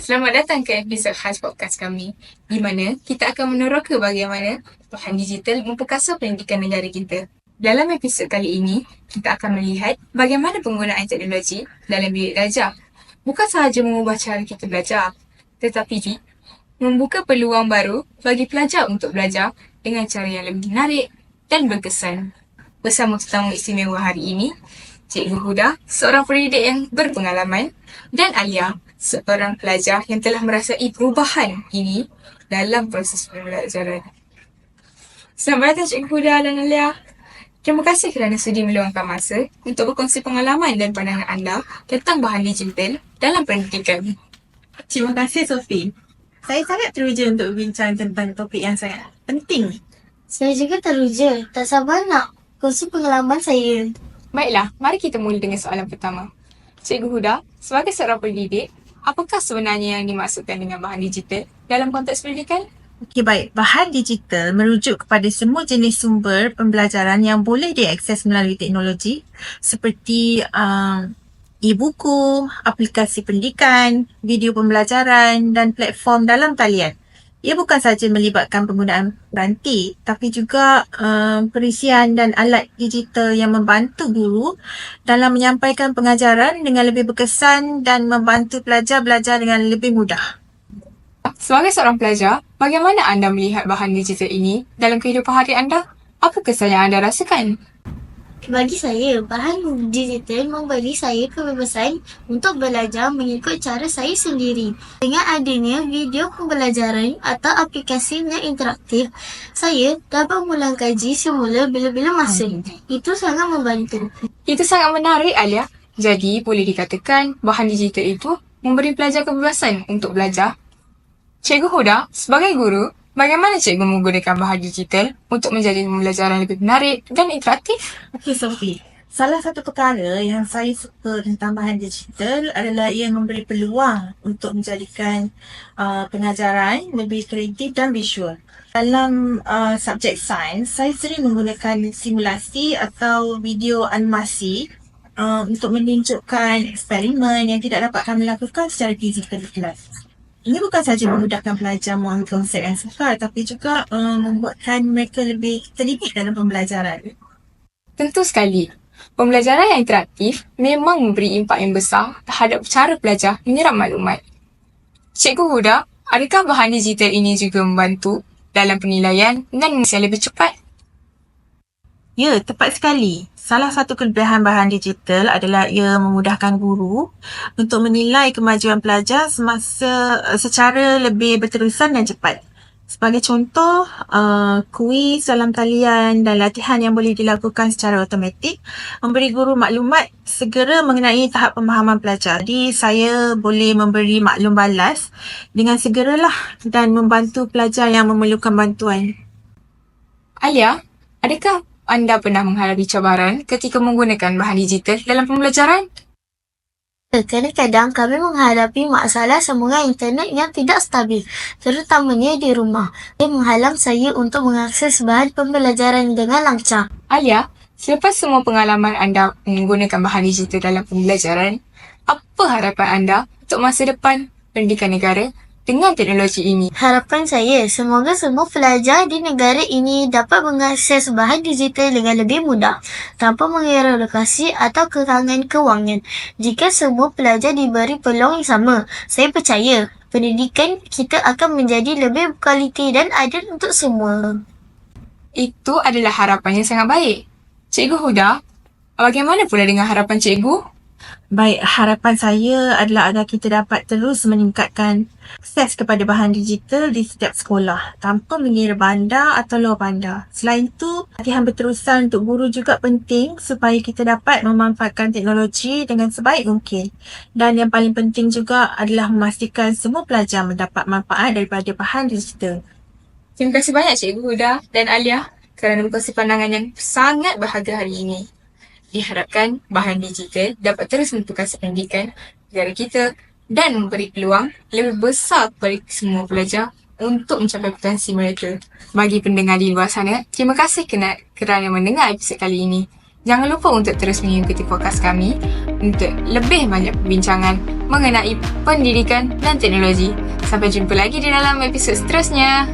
Selamat datang ke episod khas podcast kami, di mana kita akan meneroka bagaimana bahan digital memperkasa pendidikan negara kita. Dalam episod kali ini, kita akan melihat bagaimana penggunaan teknologi dalam bilik belajar bukan sahaja mengubah cara kita belajar, tetapi membuka peluang baru bagi pelajar untuk belajar dengan cara yang lebih menarik dan berkesan. Bersama tetamu istimewa hari ini, Cikgu Huda, seorang pendidik yang berpengalaman, dan Alia, seorang pelajar yang telah merasai perubahan ini dalam proses pembelajaran. Selamat datang Cikgu Huda dan Alia. Terima kasih kerana sudi meluangkan masa untuk berkongsi pengalaman dan pandangan anda tentang bahan digital dalam pendidikan. Terima kasih Sophie. Saya sangat teruja untuk berbincang tentang topik yang sangat penting. Saya juga teruja. Tak sabar nak kongsi pengalaman saya. Baiklah, mari kita mula dengan soalan pertama. Cikgu Huda, sebagai seorang pendidik, apakah sebenarnya yang dimaksudkan dengan bahan digital dalam konteks pendidikan? Okey, baik. Bahan digital merujuk kepada semua jenis sumber pembelajaran yang boleh diakses melalui teknologi seperti e-buku, aplikasi pendidikan, video pembelajaran dan platform dalam talian. Ia bukan sahaja melibatkan penggunaan peranti, tapi juga perisian dan alat digital yang membantu guru dalam menyampaikan pengajaran dengan lebih berkesan dan membantu pelajar belajar dengan lebih mudah. Sebagai seorang pelajar, bagaimana anda melihat bahan digital ini dalam kehidupan harian anda? Apa kesan yang anda rasakan? Bagi saya, bahan digital memberi saya kebebasan untuk belajar mengikut cara saya sendiri. Dengan adanya video pembelajaran atau aplikasi yang interaktif, saya dapat mengulang kaji semula bila-bila masa. Itu sangat membantu. Itu sangat menarik, Alia. Jadi, boleh dikatakan bahan digital itu memberi pelajar kebebasan untuk belajar. Cikgu Huda, sebagai guru, bagaimana cikgu menggunakan bahan digital untuk menjadi pembelajaran lebih menarik dan interaktif? Okey Sophie, salah satu perkara yang saya suka tentang bahan digital adalah ia memberi peluang untuk menjadikan pengajaran lebih kreatif dan visual. Dalam subjek sains, saya sering menggunakan simulasi atau video animasi untuk menunjukkan eksperimen yang tidak dapat kami lakukan secara fizikal di kelas. Ini bukan sahaja memudahkan pelajar memahami konsep yang sukar, tapi juga membuatkan mereka lebih terlibat dalam pembelajaran. Tentu sekali. Pembelajaran yang interaktif memang memberi impak yang besar terhadap cara pelajar menyerap maklumat. Cikgu Huda, adakah bahan digital ini juga membantu dalam penilaian dan yang lebih cepat? Ya, tepat sekali. Salah satu kelebihan bahan digital adalah ia memudahkan guru untuk menilai kemajuan pelajar secara lebih berterusan dan cepat. Sebagai contoh, kuis dalam talian dan latihan yang boleh dilakukan secara automatik memberi guru maklumat segera mengenai tahap pemahaman pelajar. Jadi, saya boleh memberi maklum balas dengan segeralah dan membantu pelajar yang memerlukan bantuan. Alia, adakah anda pernah menghadapi cabaran ketika menggunakan bahan digital dalam pembelajaran? Kadang-kadang kami menghadapi masalah sambungan internet yang tidak stabil, terutamanya di rumah. Ia menghalang saya untuk mengakses bahan pembelajaran dengan lancar. Alia, selepas semua pengalaman anda menggunakan bahan digital dalam pembelajaran, apa harapan anda untuk masa depan pendidikan negara dengan teknologi ini? Harapan saya, semoga semua pelajar di negara ini dapat mengakses bahan digital dengan lebih mudah, tanpa mengira lokasi atau kekangan kewangan. Jika semua pelajar diberi peluang yang sama, saya percaya pendidikan kita akan menjadi lebih berkualiti dan adil untuk semua. Itu adalah harapan yang sangat baik. Cikgu Huda, bagaimana pula dengan harapan cikgu? Baik, harapan saya adalah agar kita dapat terus meningkatkan akses kepada bahan digital di setiap sekolah tanpa mengira bandar atau luar bandar. Selain itu, latihan berterusan untuk guru juga penting supaya kita dapat memanfaatkan teknologi dengan sebaik mungkin. Dan yang paling penting juga adalah memastikan semua pelajar mendapat manfaat daripada bahan digital. Terima kasih banyak Cikgu Huda dan Alia kerana berkongsi pandangan yang sangat berharga hari ini. Diharapkan bahan digital dapat terus memperkasa pendidikan negara kita dan memberi peluang lebih besar kepada semua pelajar untuk mencapai potensi mereka. Bagi pendengar di luar sana, terima kasih kerana mendengar episod kali ini. Jangan lupa untuk terus mengikuti podcast kami untuk lebih banyak perbincangan mengenai pendidikan dan teknologi. Sampai jumpa lagi di dalam episod seterusnya.